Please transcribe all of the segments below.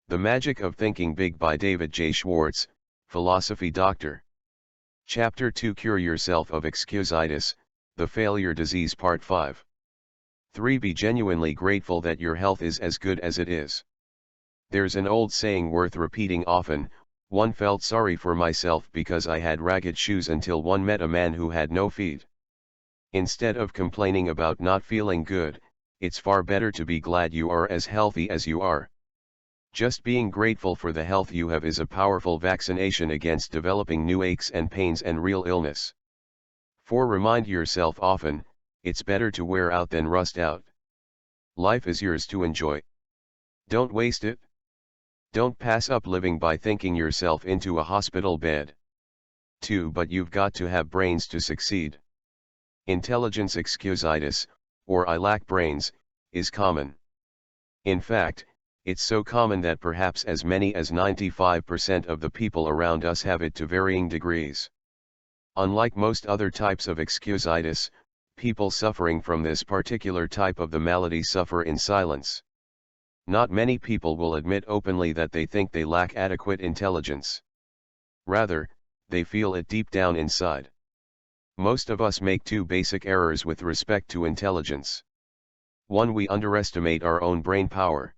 The Magic of Thinking Big by David J. Schwartz, Philosophy Doctor. Chapter 2, Cure Yourself of Excusitis, the Failure Disease Part 5. 3. Be genuinely grateful that your health is as good as it is. There's an old saying worth repeating often: one felt sorry for myself because I had ragged shoes until one met a man who had no feet. Instead of complaining about not feeling good, it's far better to be glad you are as healthy as you are. Just being grateful for the health you have is a powerful vaccination against developing new aches and pains and real illness. 4. Remind yourself often, it's better to wear out than rust out. Life is yours to enjoy. Don't waste it. Don't pass up living by thinking yourself into a hospital bed. 2. But you've got to have brains to succeed. Intelligence excusitis, or I lack brains, is common. In fact, it's so common that perhaps as many as 95% of the people around us have it to varying degrees. Unlike most other types of excusitis, people suffering from this particular type of the malady suffer in silence. Not many people will admit openly that they think they lack adequate intelligence. Rather, they feel it deep down inside. Most of us make two basic errors with respect to intelligence. 1. We underestimate our own brain power.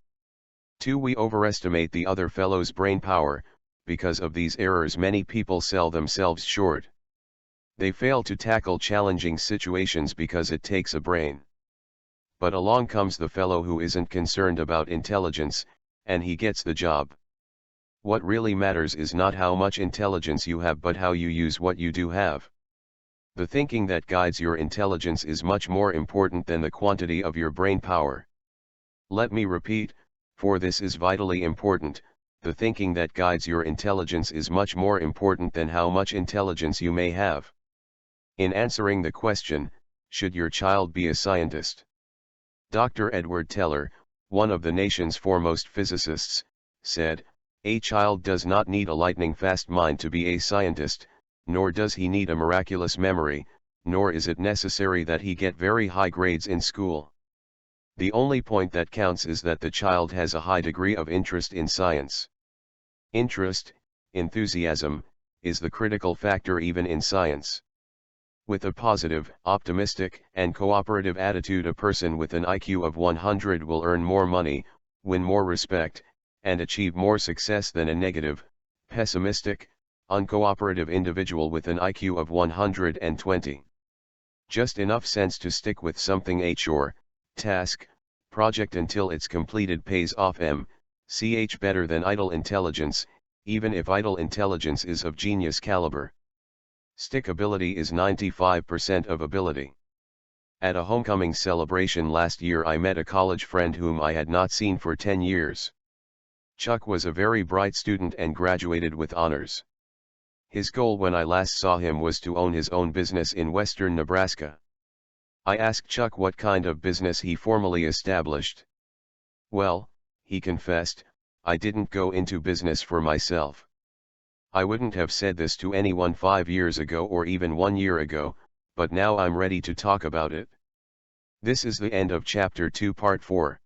2. We overestimate the other fellow's brain power. Because of these errors, many people sell themselves short. They fail to tackle challenging situations because it takes a brain. But along comes the fellow who isn't concerned about intelligence, and he gets the job. What really matters is not how much intelligence you have, but how you use what you do have. The thinking that guides your intelligence is much more important than the quantity of your brain power. Let me repeat, for this is vitally important: the thinking that guides your intelligence is much more important than how much intelligence you may have. In answering the question, should your child be a scientist? Dr. Edward Teller, one of the nation's foremost physicists, said, "A child does not need a lightning-fast mind to be a scientist, nor does he need a miraculous memory, nor is it necessary that he get very high grades in school. The only point that counts is that the child has a high degree of interest in science." Interest, enthusiasm, is the critical factor even in science. With a positive, optimistic, and cooperative attitude, a person with an IQ of 100 will earn more money, win more respect, and achieve more success than a negative, pessimistic, uncooperative individual with an IQ of 120. Just enough sense to stick with something, a chore, task, project until it's completed pays off much better than idle intelligence, even if idle intelligence is of genius caliber. Stickability is 95% of ability. At a homecoming celebration last year, I met a college friend whom I had not seen for 10 years. Chuck was a very bright student and graduated with honors. His goal when I last saw him was to own his own business in western Nebraska. I asked Chuck what kind of business he formally established. "Well," he confessed, "I didn't go into business for myself. I wouldn't have said this to anyone 5 years ago or even 1 year ago, but now I'm ready to talk about it." This is the end of Chapter 2, Part 4.